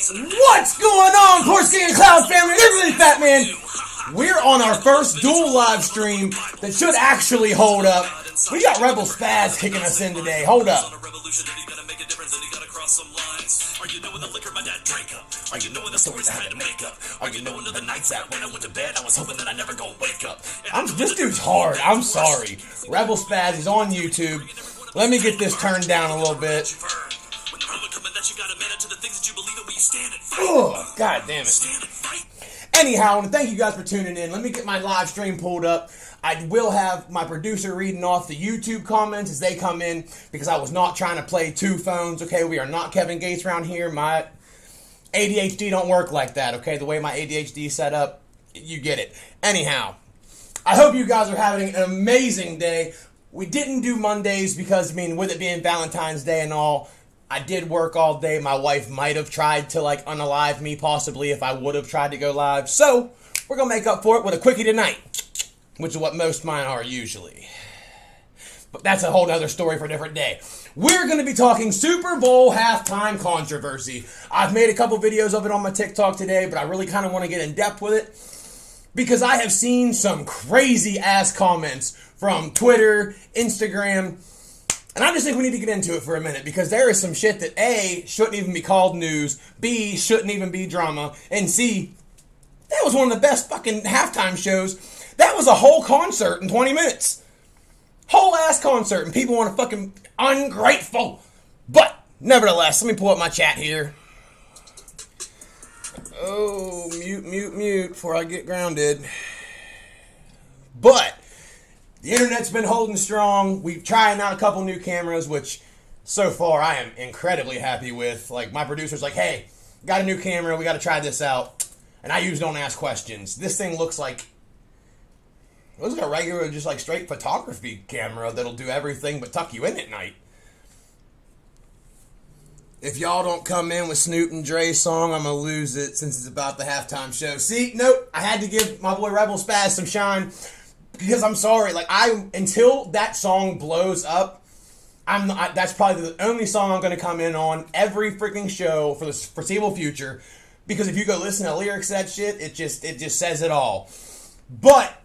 What's going on, Korsky and Cloud family? This is Fat Man. We're on our first dual live stream that should actually hold up. We got Rebel Spaz kicking us in today. Hold up. Are you knowing the liquor my dad drank up? Are you knowing the stories I had to make up? Are you knowing the nights that when I went to bed I was hoping that I never gonna wake up? This dude's hard. I'm sorry. Rebel Spaz is on YouTube. Let me get this turned down a little bit. Oh, god damn it. Anyhow, I want to thank you guys for tuning in. Let me get my live stream pulled up. I will have my producer reading off the YouTube comments as they come in because I was not trying to play two phones, okay? We are not Kevin Gates around here. My ADHD don't work like that, okay? The way my ADHD is set up, you get it. Anyhow, I hope you guys are having an amazing day. We didn't do Mondays because, with it being Valentine's Day and all, I did work all day. My wife might have tried to, unalive me, possibly, if I would have tried to go live. So, we're going to make up for it with a quickie tonight, which is what most mine are usually. But that's a whole other story for a different day. We're going to be talking Super Bowl halftime controversy. I've made a couple videos of it on my TikTok today, but I really kind of want to get in depth with it because I have seen some crazy-ass comments from Twitter, Instagram, and I just think we need to get into it for a minute because there is some shit that A, shouldn't even be called news, B, shouldn't even be drama, and C, that was one of the best fucking halftime shows. That was a whole concert in 20 minutes. Whole ass concert, and people want to fucking ungrateful. But, nevertheless, let me pull up my chat here. Oh, mute before I get grounded. But the internet's been holding strong. We've trying out a couple new cameras, which so far I am incredibly happy with. My producer's like, hey, got a new camera. We got to try this out. And I usually don't ask questions. This thing looks like a regular, just straight photography camera that'll do everything but tuck you in at night. If y'all don't come in with Snoop and Dre's song, I'm going to lose it since it's about the halftime show. See, nope, I had to give my boy Rebel Spaz some shine because I'm sorry. Until that song blows up, that's probably the only song I'm going to come in on every freaking show for the foreseeable future. Because if you go listen to lyrics of that shit, it just says it all. But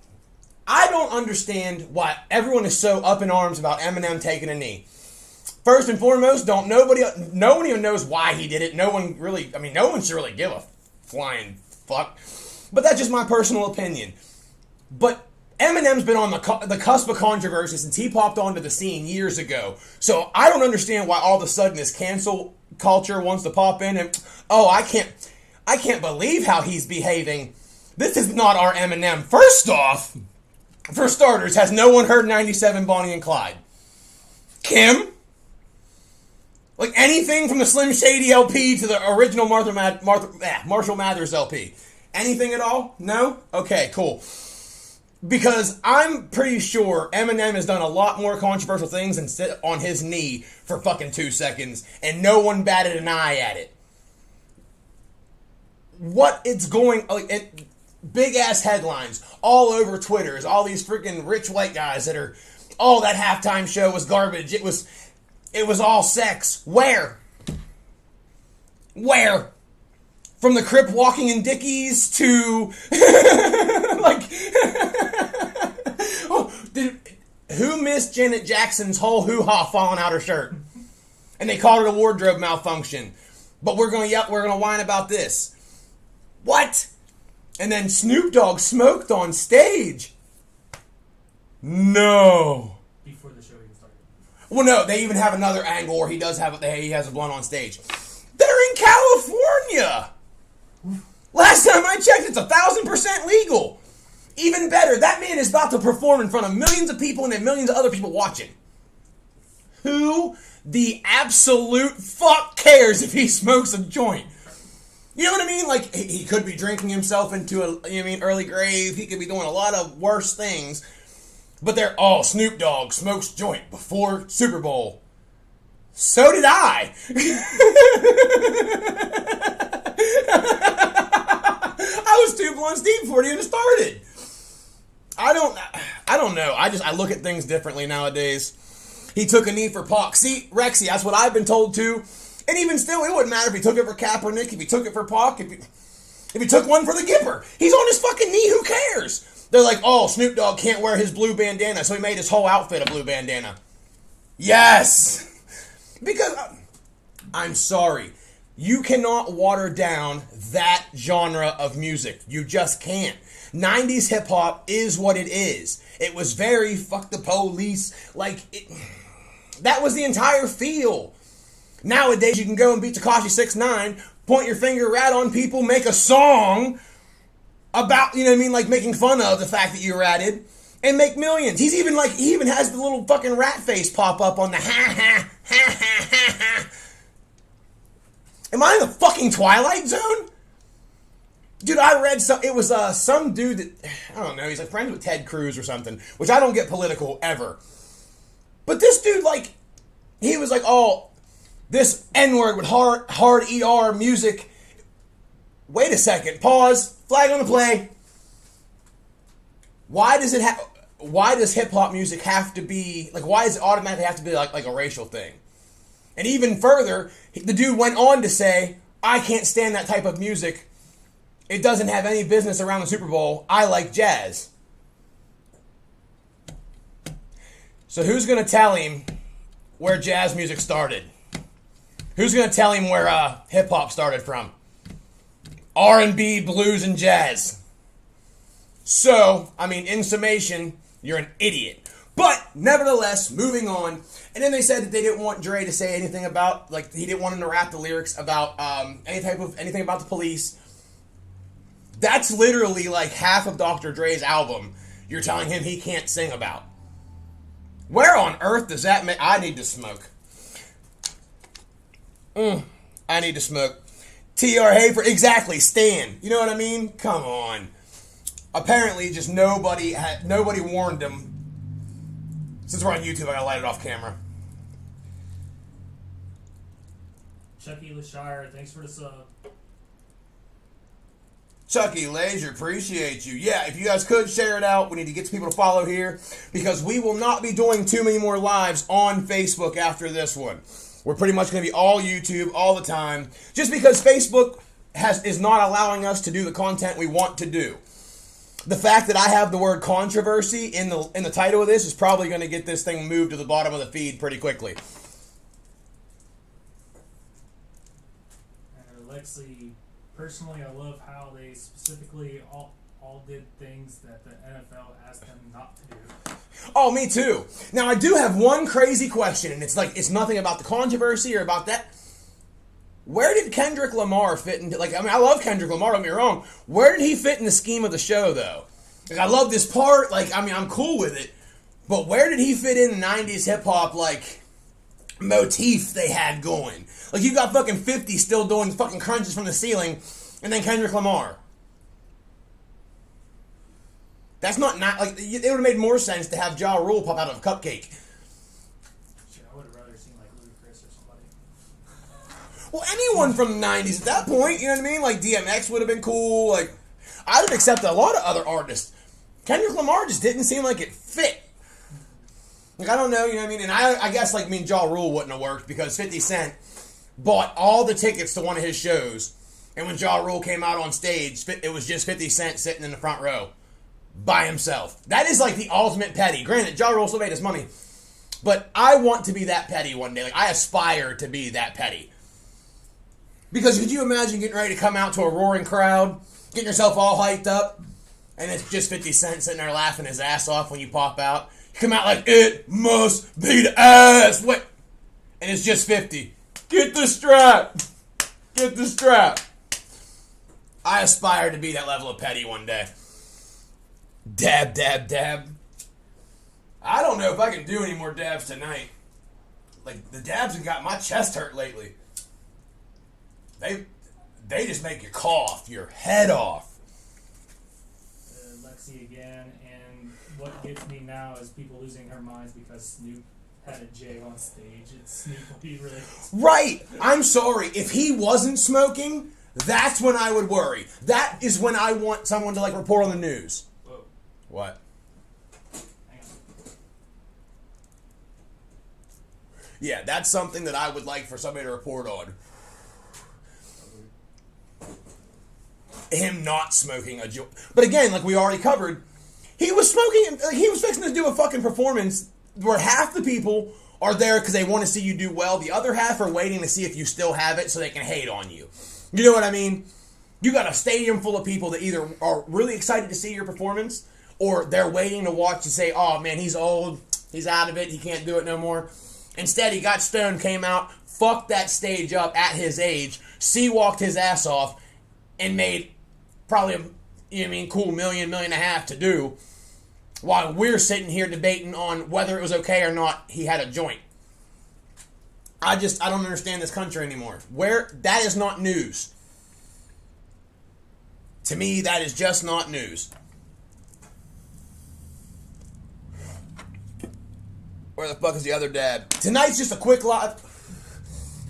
I don't understand why everyone is so up in arms about Eminem taking a knee. First and foremost, no one even knows why he did it. No one should really give a flying fuck. But that's just my personal opinion. But Eminem's been on the cusp of controversy since he popped onto the scene years ago. So I don't understand why all of a sudden this cancel culture wants to pop in and, I can't believe how he's behaving. This is not our Eminem. First off, for starters, has no one heard 97 Bonnie and Clyde? Kim? Anything from the Slim Shady LP to the original Marshall Mathers LP? Anything at all? No? Okay, cool. Because I'm pretty sure Eminem has done a lot more controversial things than sit on his knee for fucking 2 seconds, and no one batted an eye at it. Big ass headlines all over Twitter is all these freaking rich white guys that are, that halftime show was garbage. It was all sex. Where? From the Crip walking in Dickies to who missed Janet Jackson's whole hoo-ha falling out her shirt? And they called it a wardrobe malfunction. But we're gonna whine about this. What? And then Snoop Dogg smoked on stage. No. Before the show even started. Well, no, they even have another angle where he has a blunt on stage. They're in California. Last time I checked, it's 1,000% legal. Even better, that man is about to perform in front of millions of people and then millions of other people watching. Who the absolute fuck cares if he smokes a joint? You know what I mean? He could be drinking himself into early grave. He could be doing a lot of worse things. But Snoop Dogg smokes joint before Super Bowl. So did I. I was 2 blunts deep before it even started. I don't know. I look at things differently nowadays. He took a knee for Pac. See, Rexy, that's what I've been told too. And even still, it wouldn't matter if he took it for Kaepernick, if he took it for Pac, if he took one for the Gipper. He's on his fucking knee, who cares? They're like, oh, Snoop Dogg can't wear his blue bandana, so he made his whole outfit a blue bandana. Yes! Because, I'm sorry, you cannot water down that genre of music. You just can't. 90s hip-hop is what it is. It was very, fuck the police, that was the entire feel. Nowadays, you can go and beat Tekashi 6ix9ine, point your finger right on people, make a song about, you know what I mean, like making fun of the fact that you ratted, and make millions. He even has the little fucking rat face pop up on the ha ha ha ha ha ha. Am I in the fucking Twilight Zone? Dude, I read some dude that, I don't know, he's like friends with Ted Cruz or something, which I don't get political ever. But this dude, he was like, oh, this N-word with hard ER music. Wait a second. Pause. Flag on the play. Why does hip-hop music have to be, why does it automatically have to be like a racial thing? And even further, the dude went on to say, I can't stand that type of music. It doesn't have any business around the Super Bowl. I like jazz. So who's going to tell him where jazz music started? Who's going to tell him where hip-hop started from? R&B, blues, and jazz. So, I mean, in summation, you're an idiot. But, nevertheless, moving on. And then they said that they didn't want Dre to say anything about, he didn't want him to rap the lyrics about anything about the police. That's literally half of Dr. Dre's album you're telling him he can't sing about. Where on earth does that make... I need to smoke. I need to smoke. T.R. Hafer, exactly, Stan. You know what I mean? Come on. Apparently, just nobody warned him. Since we're on YouTube, I gotta light it off camera. Chucky Lashire, thanks for the sub. Chucky Laser, appreciate you. Yeah, if you guys could share it out, we need to get some people to follow here because we will not be doing too many more lives on Facebook after this one. We're pretty much going to be all YouTube all the time just because Facebook is not allowing us to do the content we want to do. The fact that I have the word controversy in the title of this is probably going to get this thing moved to the bottom of the feed pretty quickly. Alexi, personally, I love how they specifically all did things that the NFL asked them not to do. Oh, me too. Now, I do have one crazy question, and it's nothing about the controversy or about that. Where did Kendrick Lamar fit into, I love Kendrick Lamar, don't get me wrong. Where did he fit in the scheme of the show, though? I love this part, I'm cool with it. But where did he fit in the 90s hip-hop, motif they had going? You got fucking 50 still doing fucking crunches from the ceiling, and then Kendrick Lamar. That's not, it would have made more sense to have Ja Rule pop out of a cupcake. Shit, I would have rather seen, Ludacris or somebody. Well, anyone from the 90s at that point, you know what I mean? DMX would have been cool, I'd have accepted a lot of other artists. Kendrick Lamar just didn't seem like it fit. I don't know, you know what I mean? And I guess, Ja Rule wouldn't have worked because 50 Cent bought all the tickets to one of his shows. And when Ja Rule came out on stage, it was just 50 Cent sitting in the front row by himself. That is the ultimate petty. Granted, Ja Rule still made his money. But I want to be that petty one day. I aspire to be that petty. Because could you imagine getting ready to come out to a roaring crowd, getting yourself all hyped up, and it's just 50 Cent sitting there laughing his ass off when you pop out? You come out it must be the ass. What? And it's just 50. Get the strap. Get the strap. I aspire to be that level of petty one day. Dab, dab, dab. I don't know if I can do any more dabs tonight. The dabs have got my chest hurt lately. They just make you cough your head off. Lexi again, and what gets me now is people losing their minds because Snoop had a J on stage. It's Snoop will be really... Right! I'm sorry. If he wasn't smoking, that's when I would worry. That is when I want someone to report on the news. Whoa. What? Hang on. Yeah, that's something that I would like for somebody to report on. Him not smoking a joint. But again, like we already covered, he was smoking, he was fixing to do a fucking performance where half the people are there because they want to see you do well. The other half are waiting to see if you still have it so they can hate on you. You know what I mean? You got a stadium full of people that either are really excited to see your performance or they're waiting to watch and say, oh man, he's old, he's out of it, he can't do it no more. Instead, he got stoned, came out, fucked that stage up at his age, sea-walked his ass off, and made probably cool $1.5 million to do, while we're sitting here debating on whether it was okay or not he had a joint. I don't understand this country anymore. That is not news. To me, that is just not news. Where the fuck is the other dad? Tonight's just a quick live.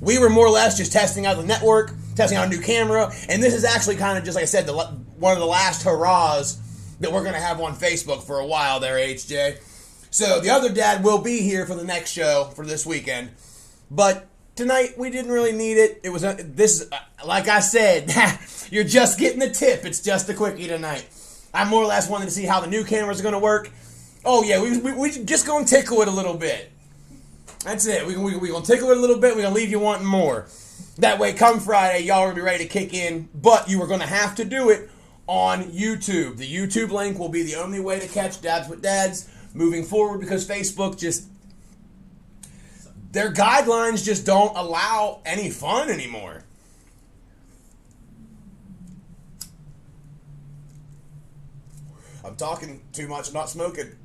We were more or less just testing out the network, testing out a new camera, and this is actually kind of just, like I said, one of the last hurrahs that we're going to have on Facebook for a while there, HJ. So the other dad will be here for the next show for this weekend. But tonight, we didn't really need it. It was, like I said, you're just getting the tip. It's just a quickie tonight. I more or less wanted to see how the new cameras are going to work. Oh, yeah, we just going to tickle it a little bit. That's it. We're going to tickle it a little bit. We're going to leave you wanting more. That way, come Friday, y'all are going to be ready to kick in. But you are going to have to do it on YouTube. The YouTube link will be the only way to catch Dads with Dads moving forward because Facebook their guidelines just don't allow any fun anymore. I'm talking too much, I'm not smoking.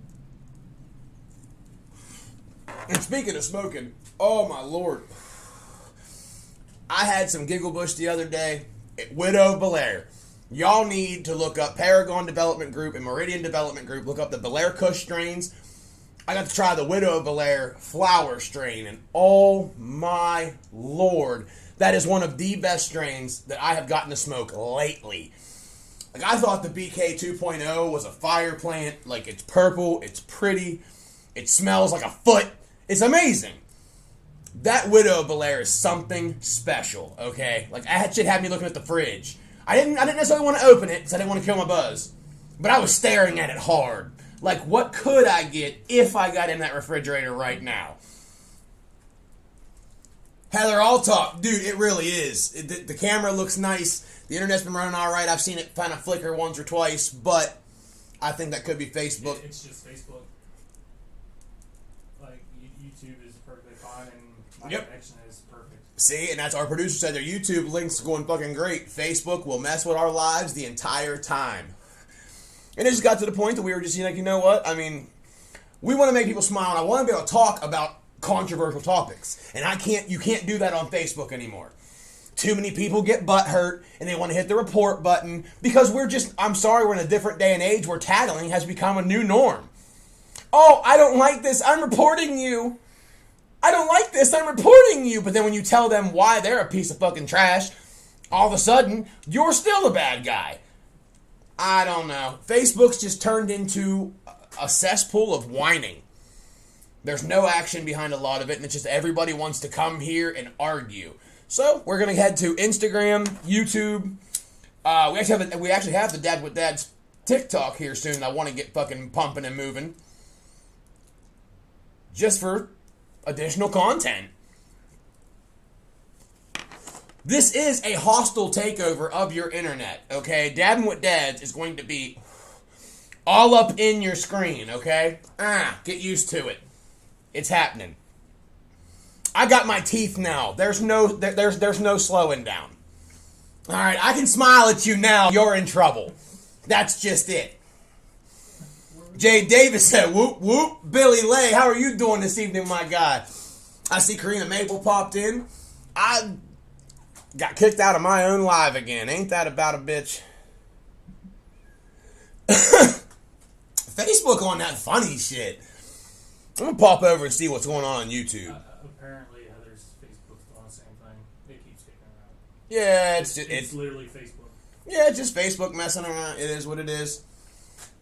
And speaking of smoking, oh my lord. I had some Giggle Bush the other day at Widow Belair. Y'all need to look up Paragon Development Group and Meridian Development Group. Look up the Belair Kush strains. I got to try the Widow Belair flower strain, and oh my lord, that is one of the best strains that I have gotten to smoke lately. Like, I thought the BK 2.0 was a fire plant. Like, it's purple, it's pretty, it smells like a foot. It's amazing. That Widow Belair is something special, okay? Like, that shit had me looking at the fridge. I didn't necessarily want to open it because I didn't want to kill my buzz. But I was staring at it hard. Like, what could I get if I got in that refrigerator right now? Heather, I'll talk. Dude, it really is. The camera looks nice. The internet's been running all right. I've seen it kind of flicker once or twice, but I think that could be Facebook. It's just Facebook. Like, YouTube is perfectly fine, and my connection is perfect. See, and that's our producer said their YouTube link's going fucking great. Facebook will mess with our lives the entire time. And it just got to the point that we were just like, you know what? I mean, we want to make people smile, and I want to be able to talk about controversial topics. And you can't do that on Facebook anymore. Too many people get butthurt, and they want to hit the report button, because I'm sorry, we're in a different day and age where tattling has become a new norm. Oh, I don't like this, I'm reporting you. I don't like this, I'm reporting you. But then when you tell them why they're a piece of fucking trash, all of a sudden, you're still the bad guy. I don't know. Facebook's just turned into a cesspool of whining. There's no action behind a lot of it, and it's just everybody wants to come here and argue. So, we're going to head to Instagram, YouTube. We actually have the Dad with Dad's TikTok here soon. I want to get fucking pumping and moving. Just for additional content. This is a hostile takeover of your internet, okay? Dabbing with Dads is going to be all up in your screen, okay? Get used to it. It's happening. I got my teeth now. There's no slowing down. All right, I can smile at you now. You're in trouble. That's just it. Jay Davis said, whoop, whoop. Billy Lay, how are you doing this evening, my guy? I see Karina Maple popped in. I got kicked out of my own live again. Ain't that about a bitch? Facebook on that funny shit. I'm going to pop over and see what's going on YouTube. Apparently, Heather's Facebook's doing the same thing. It keeps kicking her out. Yeah, it's literally Facebook. Yeah, it's just Facebook messing around. It is what it is.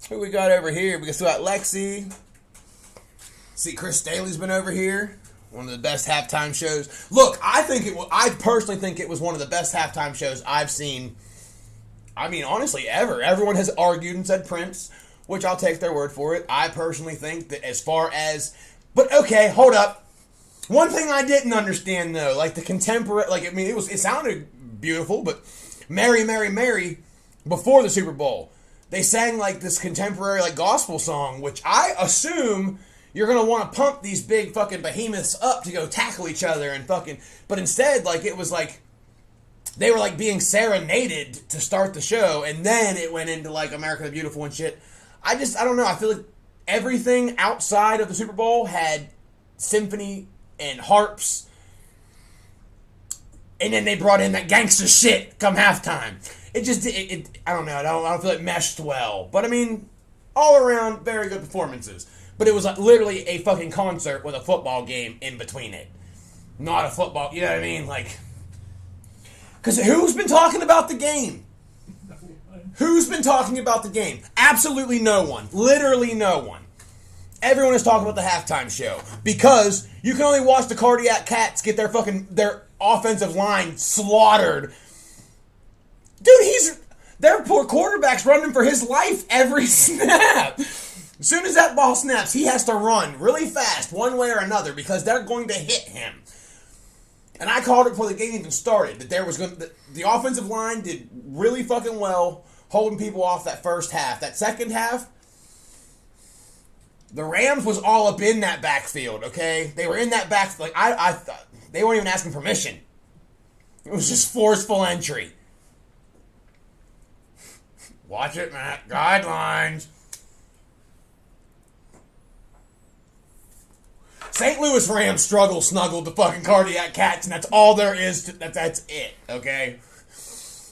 Who we got over here? We got Lexi. See, Chris Staley's been over here. One of the best halftime shows. Look, I personally think it was one of the best halftime shows I've seen. I mean, honestly, ever. Everyone has argued and said Prince, which I'll take their word for it. I personally think that as far as... But, okay, hold up. One thing I didn't understand, though, like the contemporary... Like, I mean, it sounded beautiful, but Mary, Mary, Mary, before the Super Bowl, they sang, like, this contemporary, like, gospel song, which I assume... You're going to want to pump these big fucking behemoths up to go tackle each other and fucking... But instead, like, it was like... They were, like, being serenaded to start the show, and then it went into, like, America the Beautiful and shit. I don't know. I feel like everything outside of the Super Bowl had symphony and harps. And then they brought in that gangster shit come halftime. I don't know. I don't feel it meshed well. But, I mean, all around, very good performances. But it was like literally a fucking concert with a football game in between it. Not a football, you know what I mean? Like, because who's been talking about the game? Who's been talking about the game? Absolutely no one. Literally no one. Everyone is talking about the halftime show. Because you can only watch the Cardiac Cats get their offensive line slaughtered. Dude, their poor quarterback's running for his life every snap. As soon as that ball snaps, he has to run really fast, one way or another, because they're going to hit him. And I called it before the game even started that the offensive line did really fucking well holding people off that first half. That second half, the Rams was all up in that backfield. Okay, they were in that back. Like I thought they weren't even asking permission. It was just forceful entry. Watch it, Matt. Guidelines. St. Louis Rams snuggled the fucking Cardiac Cats, and that's all there is to that's it, okay?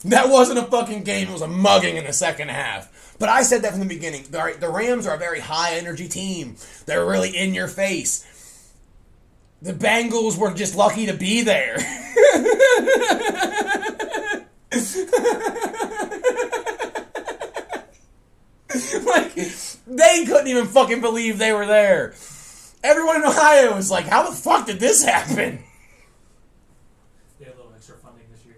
That wasn't a fucking game, it was a mugging in the second half. But I said that from the beginning. The Rams are a very high-energy team. They're really in your face. The Bengals were just lucky to be there. Like, they couldn't even fucking believe they were there. Everyone in Ohio was like, how the fuck did this happen? They had a little extra funding this year.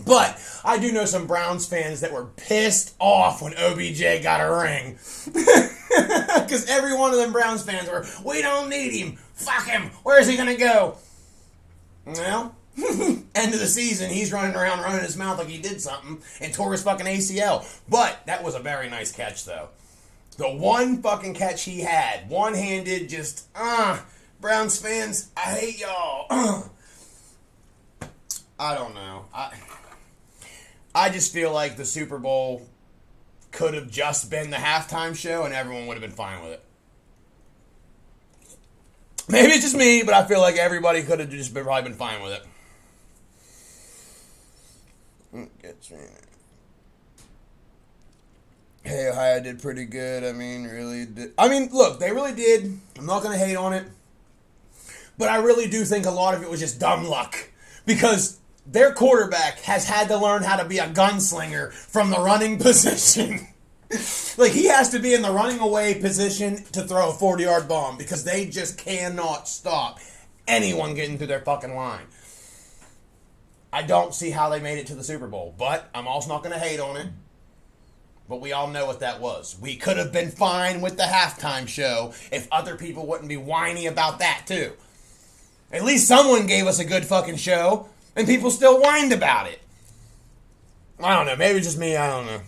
But I do know some Browns fans that were pissed off when OBJ got a ring. Because every one of them Browns fans were, we don't need him. Fuck him. Where's he going to go? Well, end of the season, he's running his mouth like he did something and tore his fucking ACL. But that was a very nice catch, though. The one fucking catch he had, one-handed, just, Browns fans, I hate y'all. I don't know. I just feel like the Super Bowl could have just been the halftime show and everyone would have been fine with it. Maybe it's just me, but I feel like everybody could have just probably been fine with it. Hey, Ohio did pretty good. I mean, really did. I mean, look, they really did. I'm not going to hate on it. But I really do think a lot of it was just dumb luck. Because their quarterback has had to learn how to be a gunslinger from the running position. Like, he has to be in the running away position to throw a 40-yard bomb. Because they just cannot stop anyone getting through their fucking line. I don't see how they made it to the Super Bowl. But I'm also not going to hate on it. But we all know what that was. We could have been fine with the halftime show if other people wouldn't be whiny about that, too. At least someone gave us a good fucking show, and people still whined about it. I don't know. Maybe it's just me. I don't know.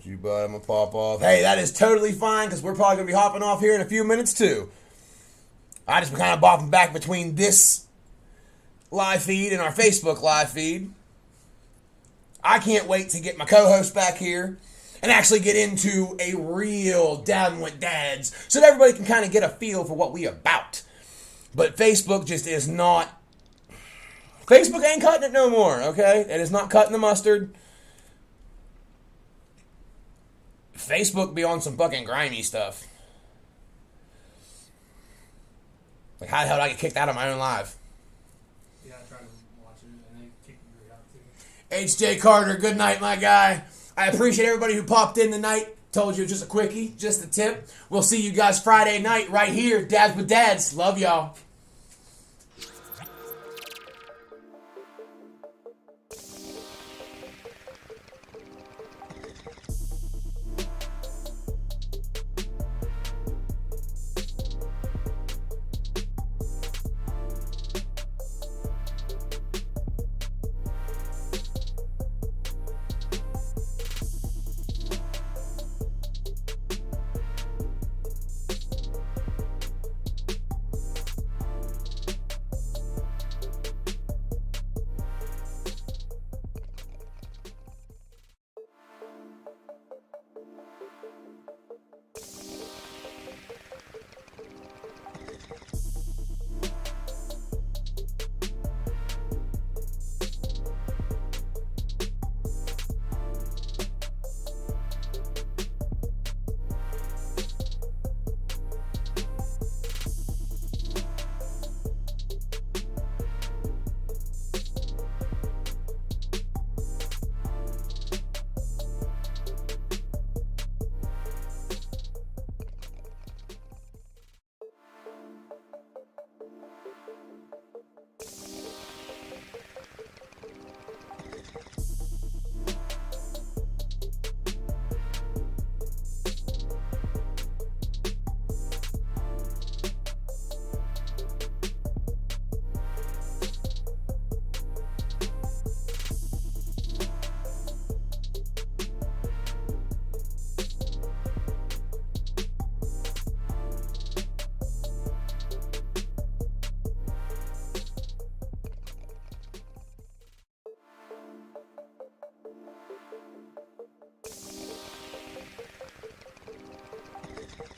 You bud, I'm gonna pop off. Hey, that is totally fine, because we're probably going to be hopping off here in a few minutes, too. I just been kind of bopping back between this live feed and our Facebook live feed. I can't wait to get my co-host back here and actually get into a real Down Wit Dads so that everybody can kind of get a feel for what we about. But Facebook just is not... Facebook ain't cutting it no more, okay? It is not cutting the mustard. Facebook be on some fucking grimy stuff. Like, how the hell did I get kicked out of my own live? Yeah, I tried to watch it, and they kicked me out, too. H.J. Carter, good night, my guy. I appreciate everybody who popped in tonight. Told you just a quickie, just a tip. We'll see you guys Friday night right here. Dads with Dads. Love y'all.